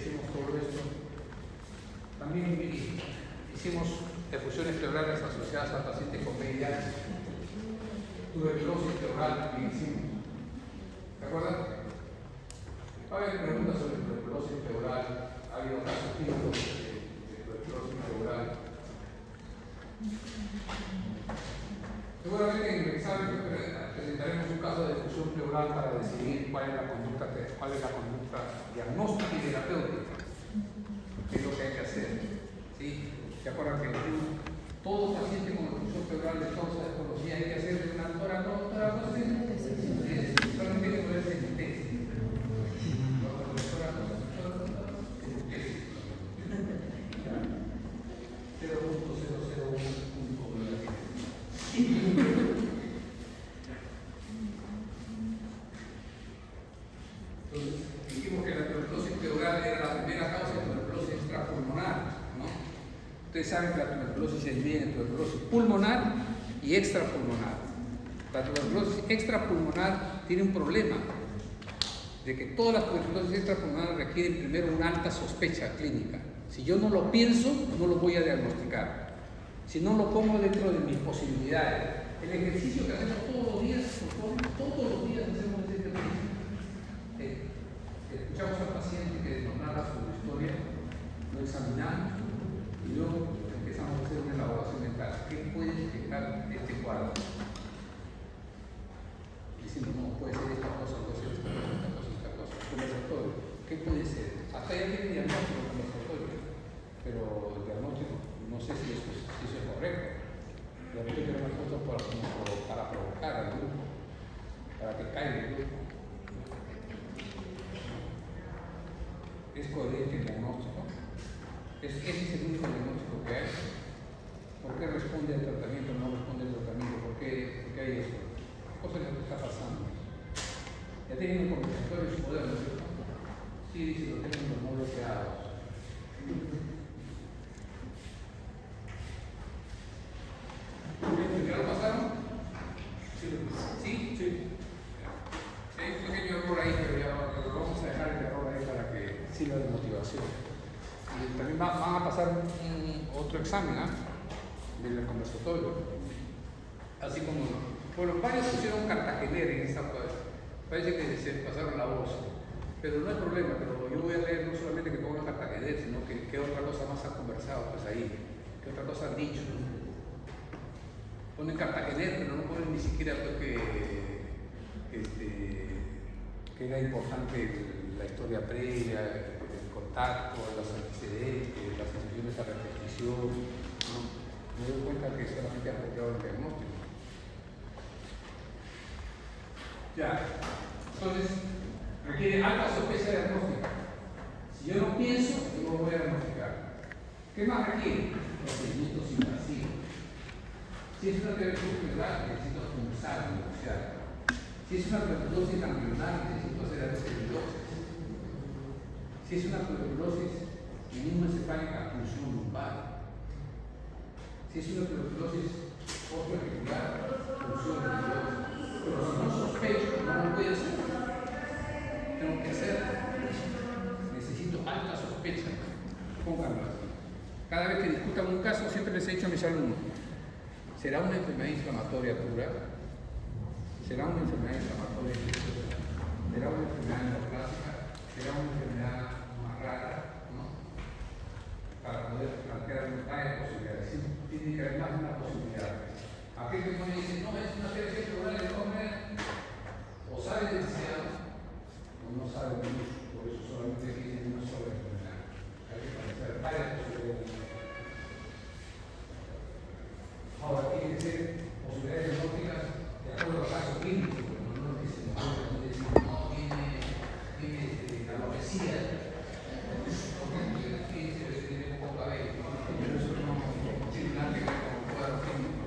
hicimos todo esto. También hicimos efusiones pleurales asociadas al paciente con VIH, tuberculosis pleural también hicimos. ¿De acuerdo? Va a haber preguntas sobre tuberculosis pleural. Ha habido casos clínicos de tuberculosis pleural. Seguramente en el examen presentaremos un caso de efusión pleural para decidir cuál es la conducta diagnóstica y terapéutica, qué es lo que hay que hacer. ¿Sí? ¿Se acuerdan que todo paciente con efusión pleural de causa de patología hay que hacer una toracosis? Solamente puede ser intensa. Dijimos que la tuberculosis pleural era la primera causa de tuberculosis extrapulmonar, ¿no? Ustedes saben que la tuberculosis se divide en tuberculosis pulmonar y extrapulmonar. La tuberculosis extrapulmonar tiene un problema de que todas las tuberculosis extrapulmonares requieren primero una alta sospecha clínica. Si yo no lo pienso, no lo voy a diagnosticar. Si no lo pongo dentro de mis posibilidades. El ejercicio que hacemos todos los días hacemos ese ejercicio. Escuchamos al paciente que nos narra su historia, lo examinamos y luego empezamos a hacer una elaboración mental. ¿Qué puede explicar este cuadro? Diciendo, no, puede ser esta cosa, puede ser esta cosa, esta cosa, esta cosa. Conversatorio. ¿Qué puede ser? Hasta ya tiene diagnóstico conversatorio, pero el diagnóstico no sé si eso es correcto. De repente tenemos cosas para provocar al grupo, para que caiga el grupo. ¿Es coherente el diagnóstico? ¿Ese es el único diagnóstico que hay? ¿Por qué responde al tratamiento o no responde al tratamiento? ¿Por qué hay eso? ¿Qué cosa es lo que está pasando? Ya tienen un conversatorio en su poder, ¿no es cierto? Sí, dice, lo tienen no bloqueados. ¿Ya lo pasaron? Sí. Hay un pequeño error ahí, pero ya lo vamos a dejar el error ahí para que sirva de motivación. Y también van a pasar otro examen del conversatorio. Así como, bueno, varios pusieron Cartagener en esta cosa. Parece que se pasaron la voz. Pero no hay problema, pero yo voy a leer no solamente que pongan Cartagener, sino que qué otra cosa más han conversado pues ahí, qué otra cosa han dicho. Ponen Cartagener, pero no ponen ni siquiera pues, que era importante la historia previa, el contacto, los antecedentes, las sensaciones a repetición. ¿No? Me doy cuenta que solamente han copiado el diagnóstico. Ya, entonces requiere alta sospecha diagnóstica. Si yo no pienso, yo no voy a diagnosticar. ¿Qué más requiere? Procedimientos invasivos. Si es una tuberculosis pleural, necesito pulsar, negociar. Si es una tuberculosis ganglionar, necesito hacer ateliosis. Si es una tuberculosis inmunoencefálica, punción lumbar. Si es una tuberculosis osteoarticular, punción nerviosa. Pero si no sospecho, no lo voy a hacer. Tengo que hacerlo. Necesito alta sospecha. Pónganlo así. Cada vez que discutan un caso, siempre les he dicho a mis alumnos, ¿será una enfermedad inflamatoria pura? ¿Será una enfermedad inflamatoria? ¿Será una enfermedad neoplásica? ¿Será una enfermedad más rara? ¿No? Para poder plantear varias posibilidades. Tiene que haber más de una posibilidad. Aquel que me dice, no, es una TBC pleural de comer, o sabe demasiado, o no sabe mucho, por eso solamente existe una sola enfermedad. Hay que plantear varias posibilidades. Ahora, tiene que ser posibilidades diagnósticas de acuerdo al caso clínico, pero no es que se no tiene alopecia, porque tiene poco cabello, pero eso no tiene nada que ver con el cuadro clínico.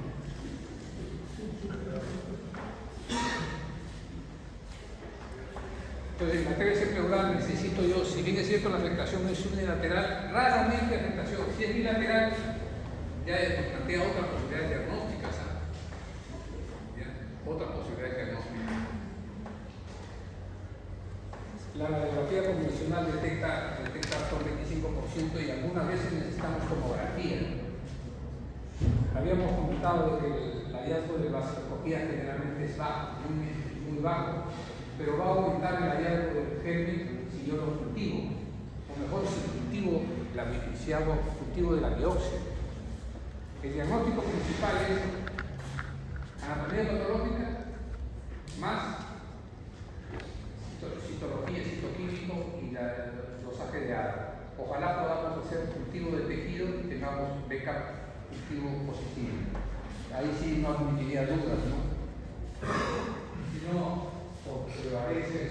Entonces, en la TBC pleural necesito yo, si bien es cierto la afectación no es unilateral, raramente afectación, si es bilateral, ya nos plantea otra posibilidad diagnóstica, ¿sabes? Otra posibilidad diagnóstica. La radiografía convencional detecta 5% y algunas veces necesitamos tomografía. Habíamos comentado de que el hallazgo de vasculopatía generalmente es bajo, muy bajo, pero va a aumentar el hallazgo del germen si yo lo cultivo, o mejor si cultivo si hago cultivo de la biopsia. El diagnóstico principal es anatomía patológica más citología, citoquímico y dosaje de ADA. Ojalá podamos hacer cultivo de tejido y tengamos beca cultivo positivo. Ahí sí no admitiría dudas, ¿no? Si no, prevalece en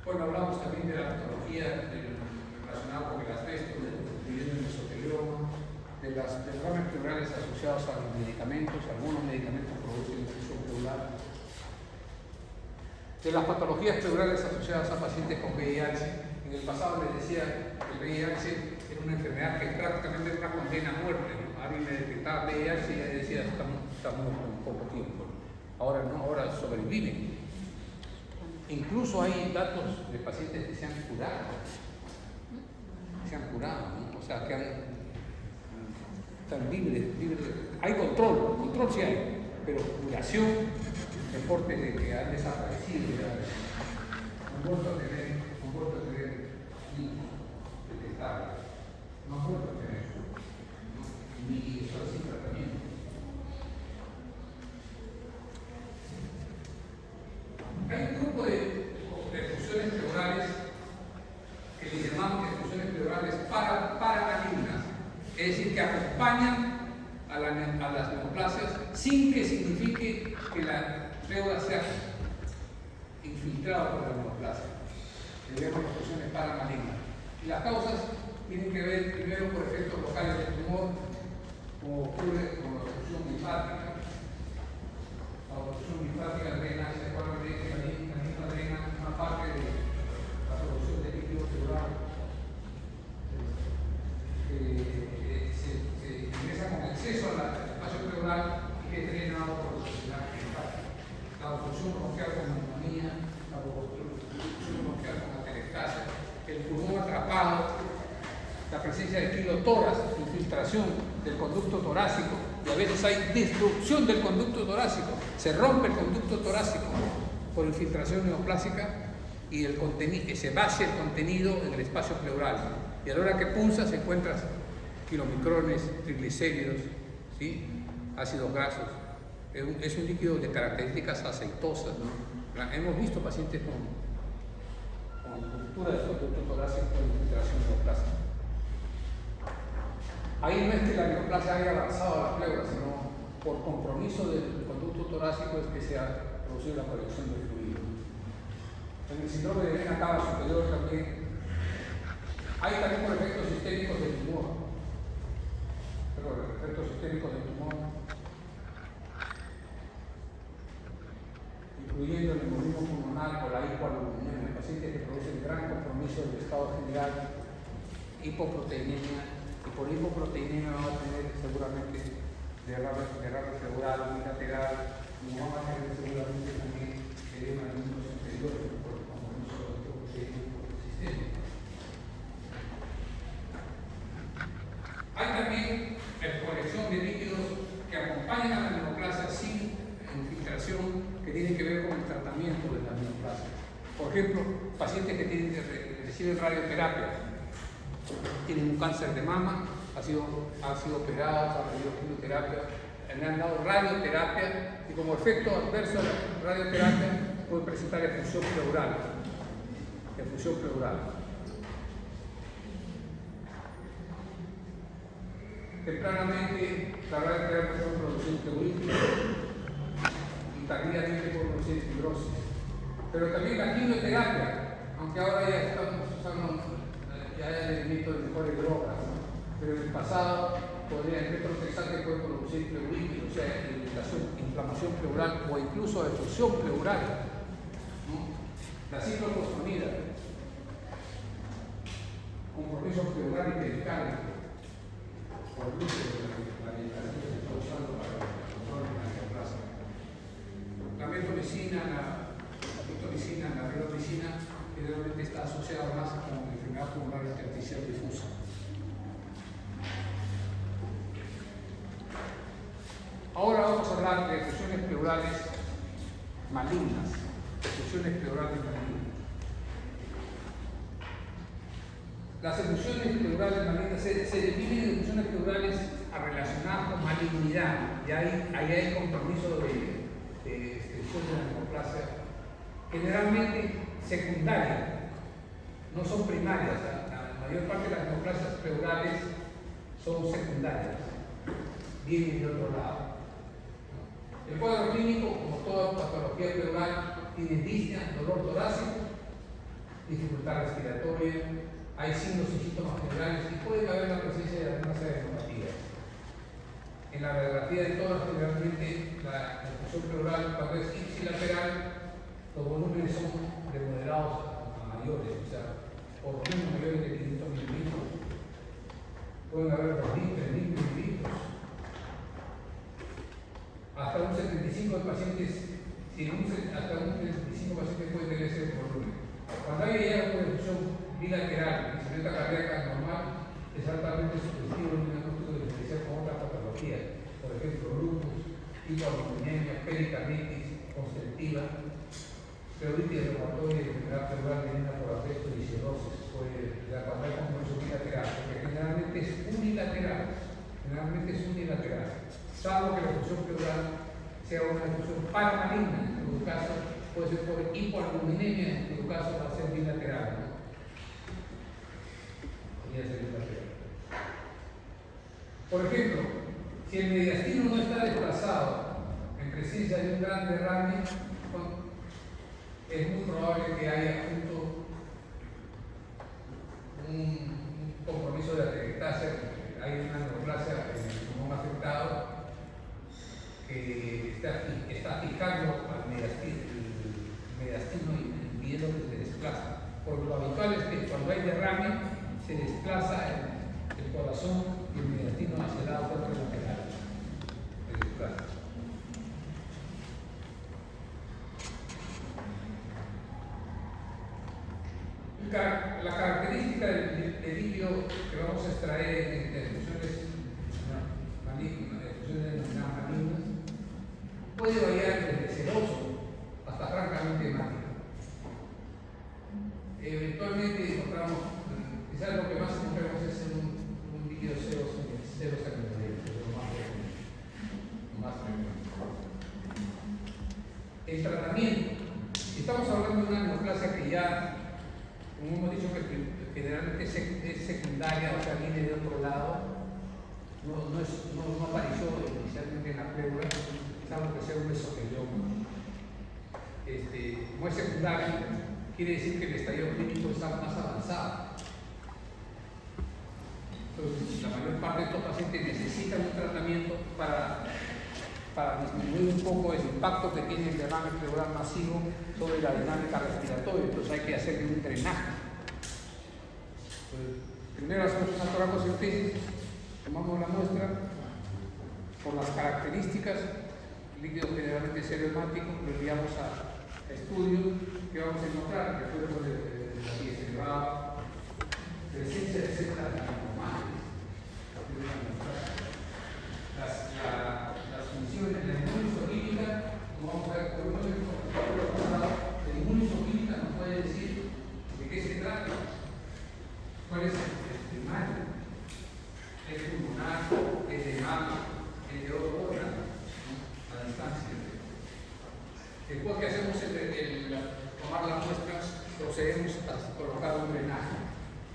bueno, hablamos también de la patología relacionada con el asbesto, incluyendo el mesotelioma, de los derrames pleurales asociados a los medicamentos. Algunos medicamentos producen infección pleural. De las patologías pleurales asociadas a pacientes con VIH. En el pasado les decía que el VIH era una enfermedad que prácticamente era una condena a muerte, ¿no? Alguien me detectaba VIH y decía está muerto en poco tiempo. Ahora no, ahora sobreviven. Incluso hay datos de pacientes que se han curado, ¿no? O sea, que están libres. Hay control sí hay, pero curación, reportes de que han desaparecido, han vuelto a tener detectables, no han vuelto a tener, ni solo sin tratamiento. Hay un grupo de perfusiones pleurales que le llamamos perfusiones pleurales paramalignas, es decir, que acompañan a las neoplasias sin que signifique que la pleura sea infiltrada por la neoplasia. Le llamamos perfusiones paramalignas. Y las causas tienen que ver primero por efectos locales del tumor, como ocurre con la obstrucción linfática. La obstrucción linfática drena, se acuerdan de que la linfa drena una parte de la producción de líquido pleural. Se ingresa con exceso al espacio pleural y que es drenado por la linfática. La obstrucción bronquial con neumonía, la obstrucción bronquial con atelectasia, el pulmón atrapado, la presencia de kilotoras, infiltración del conducto torácico, y a veces hay destrucción del conducto torácico, se rompe el conducto torácico por infiltración neoplásica y se vacía el contenido en el espacio pleural. Y a la hora que punza se encuentran kilomicrones, triglicéridos, ¿sí? Ácidos grasos. Es un líquido de características aceitosas, ¿no? Hemos visto pacientes con ruptura del conducto torácico por infiltración neoplásica. Ahí no es que la neoplasia haya avanzado a la pleura, sino por compromiso del conducto torácico es que se ha producido la colección de fluido. En el síndrome de vena cava superior también hay también por efectos sistémicos del tumor, incluyendo el embolismo pulmonar o la hipoalbuminemia, pacientes que producen gran compromiso del estado general, hipoproteinemia. Y por hipoproteinemia vamos a tener seguramente derrame pleural, unilateral, y vamos a tener seguramente también edema de miembros inferiores por el compromiso del hipoproteinemia sistémico. Hay también la colección de líquidos que acompañan a la neoplasia sin infiltración, que tienen que ver con el tratamiento de la neoplasia. Por ejemplo, pacientes que reciben radioterapia, tienen un cáncer de mama, ha sido operado, ha recibido quimioterapia, le han dado radioterapia y como efecto adverso de la radioterapia puede presentar efusión pleural. Tempranamente la radioterapia puede producir pleuritis y tardíamente puede producir fibrosis. Pero también la quimioterapia, aunque ahora ya estamos usando el elemento de mejores drogas, ¿no? Pero en el pasado el metotrexato puede producir pleuritis, o sea, inflamación pleural o incluso efusión pleural, ¿no? La ciclofosfonida, compromiso pleural y pericardio, por el uso de la medicación que se está usando para el control de la neoplasia. La metomicina medicina generalmente está asociado más con la enfermedad pulmonar intersticial difusa. Ahora vamos a hablar de efecciones pleurales malignas. Efecciones pleurales malignas. Las efecciones pleurales malignas se definen efecciones pleurales relacionadas con malignidad. Y ahí hay compromiso de extensión de la neoplasia, generalmente secundaria, no son primarias. La mayor parte de las neoplasias pleurales son secundarias, vienen de otro lado. El cuadro clínico, como toda patología pleural, tiene disnea, dolor torácico, dificultad respiratoria, hay signos y síntomas generales y puede haber la presencia de algunas adenopatía. En la radiografía de todas, generalmente la efección pleural, cuando es ipsilateral, los volúmenes son de moderados a mayores, o sea, por lo menos mayores de 500 mililitros. Pueden haber 2.000, 3.000 mililitros. Hasta un 75 de pacientes, hasta un 75 pacientes puede tener ese volumen. Cuando hay ya una efección bilateral, insuficiencia cardíaca normal, es altamente sugestivo en un diagnóstico diferencial con otras patologías, por ejemplo, lupus, hipoalbuminemia, pericarditis constrictiva, pleuritis reumatoide, enfermedad pleural venena por afecto y cirrosis, puede dar cuando hay compromiso bilateral, porque generalmente es unilateral, salvo que la efección pleural sea una efección paramaligna, en todo caso puede ser por hipoalbuminemia, en todo caso va a ser bilateral, ¿no? Por ejemplo, si el mediastino no está desplazado en presencia de un gran derrame, es muy probable que haya junto un compromiso de atelectasia, hay una neoplasia en el pulmón afectado que está fijando al mediastino y impidiendo que se desplace. Porque lo habitual es que cuando hay derrame se desplaza el corazón y el mediastino hacia el lado lateral. Se desplaza. La característica del líquido que vamos a extraer de efecciones malignas puede variar desde seroso hasta francamente mágico. Eventualmente encontramos, quizás lo que más encontramos es un líquido cero sanguíneo, lo más frecuente. El tratamiento. Estamos hablando de una neoplasia que ya, como hemos dicho, que generalmente es secundaria, o sea, viene de otro lado, no apareció inicialmente en la pleura, salvo que sea un mesotelioma. Como es secundario, quiere decir que el estadio clínico está más avanzado. Entonces, la mayor parte de estos pacientes necesitan un tratamiento para disminuir un poco el impacto que tiene el derrame pleural masivo sobre la dinámica respiratoria. Entonces hay que hacerle un drenaje. Entonces, primero hacemos una toracocentesis, tomamos la muestra, por las características, el líquido generalmente seriomático, lo enviamos a estudios que vamos a encontrar, refuerzo de la pieza, presencia de células anormales, las funciones de la inmunohistoquímica, como vamos a ver por uno de los la inmunohistoquímica nos puede decir de qué se trata, cuál es el primario, el pulmonar, el de mama, el de otro órgano, a distancia. Después que hacemos tomar las muestras, procedemos a colocar un drenaje.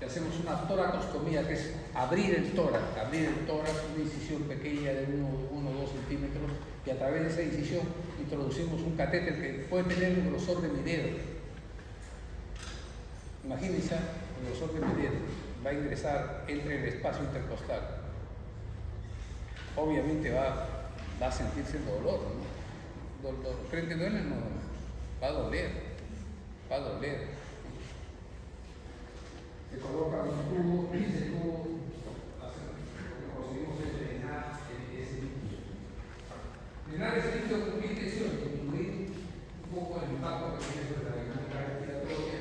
Y hacemos una toracostomía, que es abrir el tórax, una incisión pequeña de 1 o 2 centímetros, y a través de esa incisión introducimos un catéter que puede tener el grosor de mi dedo. Imagínense el grosor de mi dedo, va a ingresar entre el espacio intercostal. Obviamente va a sentirse el dolor, ¿no? ¿Creen que duele? No, va a doler. Se coloca un tubo y ese tubo lo que conseguimos es drenar ese líquido. Drenar ese líquido con qué intención, disminuir un poco el impacto que tiene sobre la dinámica respiratoria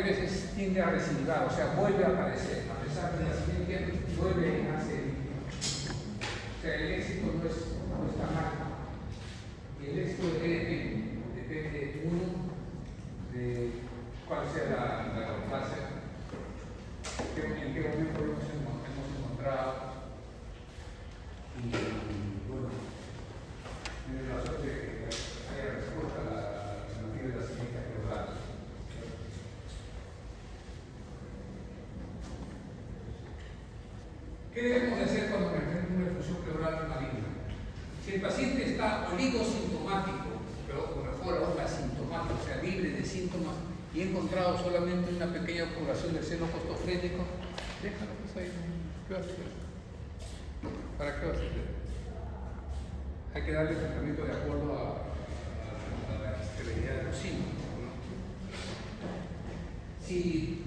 veces tiende a recidivar, o sea, vuelve a aparecer, a pesar de la ciencia, vuelve y nace. O sea, el éxito no está mal. El éxito depende, uno, de cuál sea la clase, en qué momento hemos encontrado. Y bueno, la suerte de que haya respuesta a la alternativa de la siguiente global. ¿Qué debemos de hacer cuando presentamos una infusión pleural maligna? Si el paciente está oligosintomático, pero con mejor asintomático, o sea, libre de síntomas, y he encontrado solamente una pequeña obturación del seno costofrénico, déjalo pues ahí. ¿Qué va a hacer? ¿Para qué va a hacer? Hay que darle tratamiento de acuerdo a la severidad de los síntomas, ¿no? Si,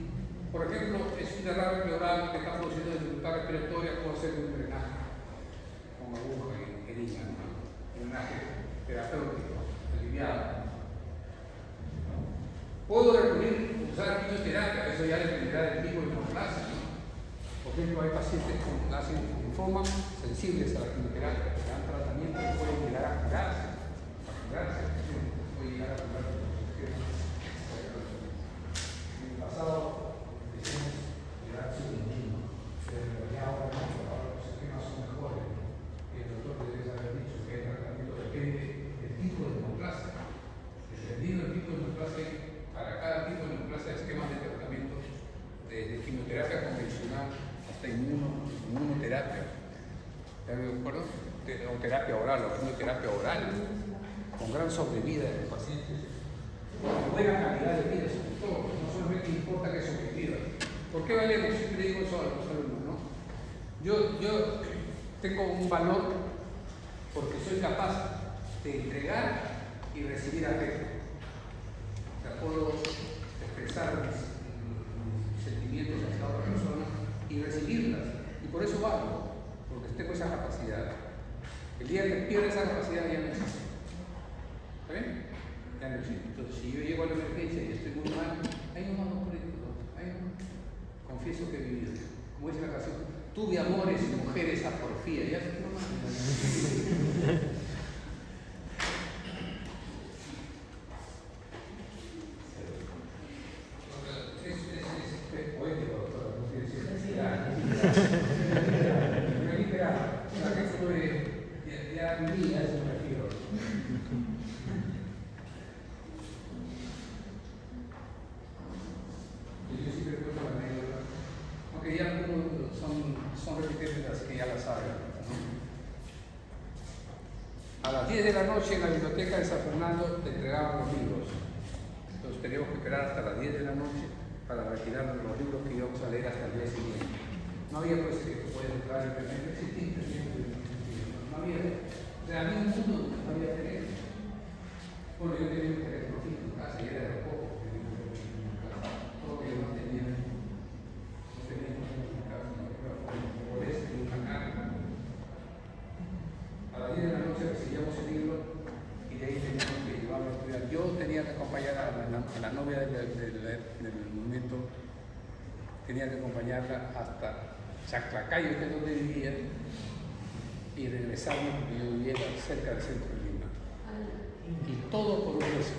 por ejemplo, es un derrame pleural que está produciendo dificultad respiratoria, puedo hacer un drenaje con aguja y jeringa, ¿no? Un drenaje terapéutico, aliviado. Puedo recurrir a usar quimioterapia, eso ya dependerá del tipo de neoplasia, ¿no? Por ejemplo, hay pacientes con linfoma sensibles a la quimioterapia, que dan tratamiento y pueden llegar a curarse. Puede llegar a curarse. En el pasado decimos cuidarse de uno mismo, pero ya ahora los esquemas son mejores. El doctor debe haber dicho que el tratamiento depende del tipo de neoplasia. Dependiendo del tipo de neoplasia, para cada tipo de neoplasia, esquemas de tratamiento de quimioterapia convencional hasta inmunoterapia. ¿Está de acuerdo? O terapia oral, o quimioterapia oral, con gran sobrevida de los pacientes. Buena calidad de vida, sobre todo, no solamente importa que sobreviva. ¿Por qué valemos? Siempre digo eso a los alumnos, ¿no? Yo tengo un valor porque soy capaz de entregar y recibir afecto. O sea, puedo expresar mis sentimientos hacia otra persona y recibirlas. Y por eso valgo, porque tengo esa capacidad. El día que pierda esa capacidad ya no existe. ¿Está bien? Ya no existe. Entonces, si yo llego a la emergencia y estoy muy mal, ahí no mando por el todo. Ahí no. Confieso que he vivido. Como dice la canción, tuve amores y mujeres a porfía. Ya se no más. A las 10 de la noche en la biblioteca de San Fernando te entregaban los libros. Entonces teníamos que esperar hasta las 10 de la noche para retirar los libros que íbamos a leer hasta el día siguiente. No había pues que puedes entrar en internet, no existía internet, no había. O sea, había un mundo donde no había teléfono. Bueno, yo tenía un teléfono fijo en casa y era de poco. Todo que yo no tenía. No tenía en casa, por eso tenía una carga. A las 10 de la noche recibíamos el libro y de ahí teníamos que llevarlo a estudiar. Yo tenía que acompañar a la novia del momento, tenía que acompañarla hasta Chaclacayo, que es donde vivía, y regresarme porque yo vivía cerca del centro de Lima. Y todo por un beso.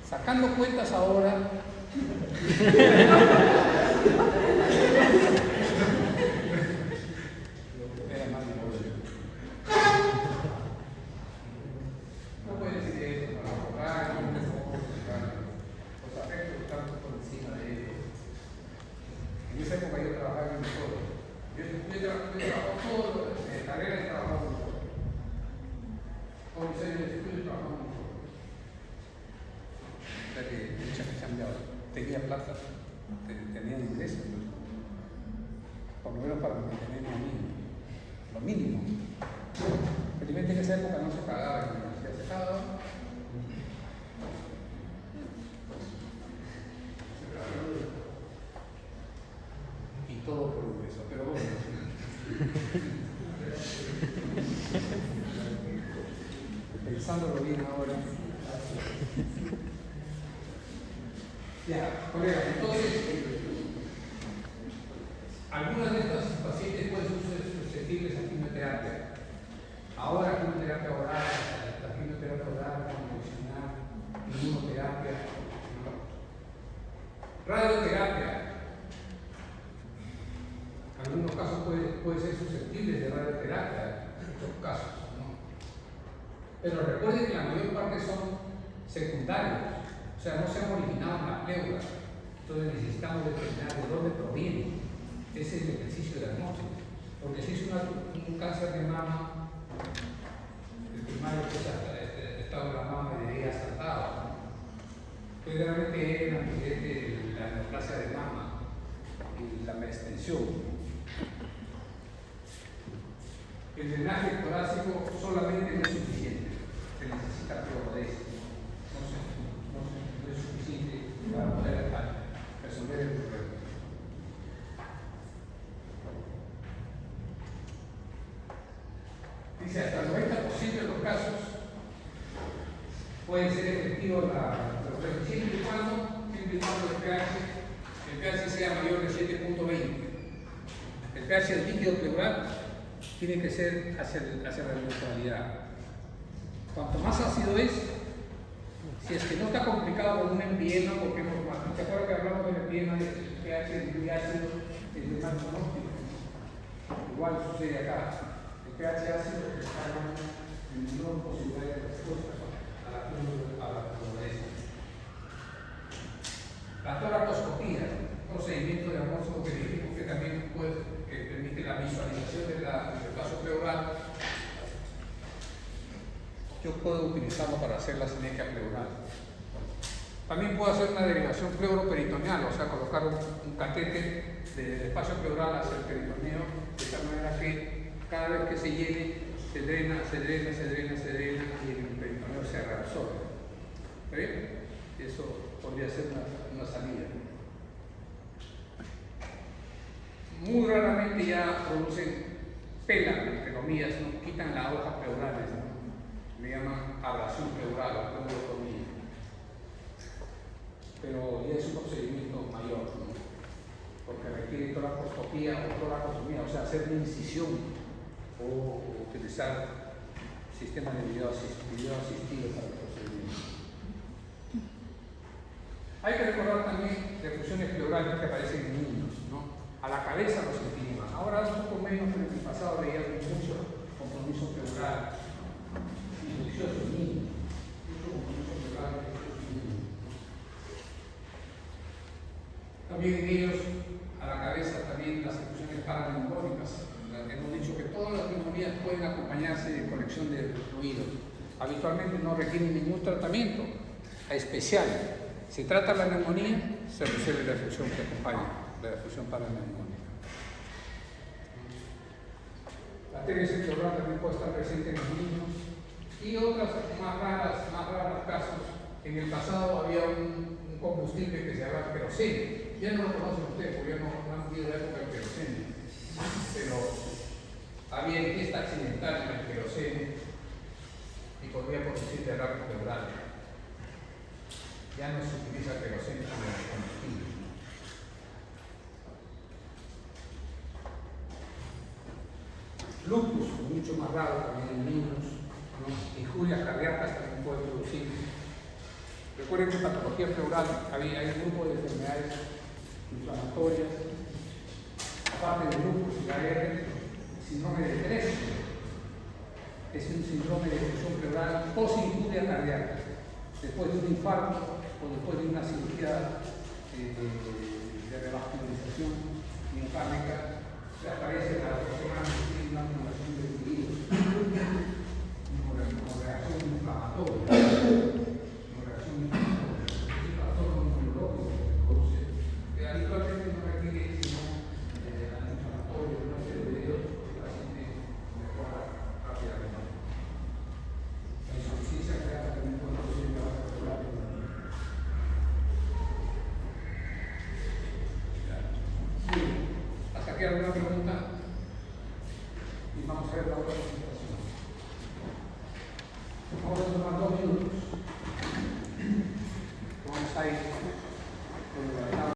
Sacando cuentas ahora, tenía plata, tenía ingresos, por lo menos para mantenerme a mí, lo mínimo. Felizmente en esa época no se pagaba, en la universidad se pagaba. Y todo por un beso, pero bueno. Pensándolo bien ahora. Ya, colega, entonces, algunas de estas pacientes pueden ser susceptibles a quimioterapia. Ahora, quimioterapia oral, la quimioterapia oral, convencional, inmunoterapia, ¿no? Radioterapia. En algunos casos puede ser susceptible de radioterapia, en muchos casos, ¿no? Pero recuerden que la mayor parte son secundarios, o sea, no se han originado en la pleura. Entonces necesitamos determinar de dónde proviene. Ese es el ejercicio diagnóstico. Porque si es un cáncer de mama, el primario que el estado de la mama debería saltado, ¿no? Generalmente es la neoplasia de mama y la mesenterización. El drenaje torácico solamente no es suficiente, se necesita clorodesis. No es suficiente para poder resolver el problema. Dice, hasta el 90% de los casos puede ser efectivo siempre y cuando el pH sea mayor de 7.20. El pH del líquido pleural tiene que ser hacia la neutralidad. Cuanto más ácido es, si es que no está complicado con un empiema, porque ¿te acuerdas que hablamos del empiema del pH muy ácido, es de mal pronóstico? Igual sucede acá. El pH ácido está en menor posibilidad de respuesta a la clorodesis. La toracoscopía, un procedimiento diagnóstico que dijimos que también permite la visualización del vaso pleural. Yo puedo utilizarlo para hacer la sinergia pleural. También puedo hacer una derivación pleuroperitoneal, o sea, colocar un catéter del espacio pleural hacia el peritoneo, de tal manera que cada vez que se llene, se drena y el peritoneo se reabsorbe. ¿Está bien? Eso podría ser una salida. Muy raramente ya producen, pelan, entre comillas, ¿no? Quitan las hojas pleurales, ¿no? Le llaman ablación pleural o pleurotomía. Pero ya es un procedimiento mayor, ¿no? Porque requiere toracoscopía o toracotomía, o sea, hacer una incisión o utilizar sistema de video asistido para el procedimiento. Hay que recordar también refusiones pleurales que aparecen en niños, ¿no? A la cabeza los sentimos. Ahora un poco menos, pero en el pasado veíamos mucho compromiso pleural, infeccioso en niños, mucho compromiso pleural en niños. También en ellos, a la cabeza, también las infusiones paraneumónicas. Hemos dicho que todas las neumonías pueden acompañarse de colección de fluidos. Habitualmente no requieren ningún tratamiento especial. Si trata la neumonía, se resuelve la efusión que acompaña, la efusión paraneumónica. La TBC pleural también puede estar presente en los niños. Y otras más raros casos. En el pasado había un combustible que se llamaba queroseno. Ya no lo conocen ustedes, porque ya no han vivido la época del queroseno. Pero había ingesta accidental en el queroseno y podría producir derrame pleural. Ya no se utiliza queroseno como combustible. Lupus, mucho más raro también en niños, ¿no? Injurias cardíacas también pueden producir. Recuerden que en patología pleural hay un grupo de enfermedades inflamatorias, aparte del lupus y la síndrome de estrés. Es un síndrome de efusión pleural post-injuria cardíaca, después de un infarto o después de una cirugía de revascularización miocárdica, se aparece a las 2 semanas y una acumulación de fluidos como reacción inflamatoria. Habitualmente no requiere sino antiinflamatorio, una serie de medios que el paciente mejora rápidamente. La insuficiencia cardíaca también puede producir una base celular. ¿Hasta aquí alguna pregunta? Y vamos a ver la otra.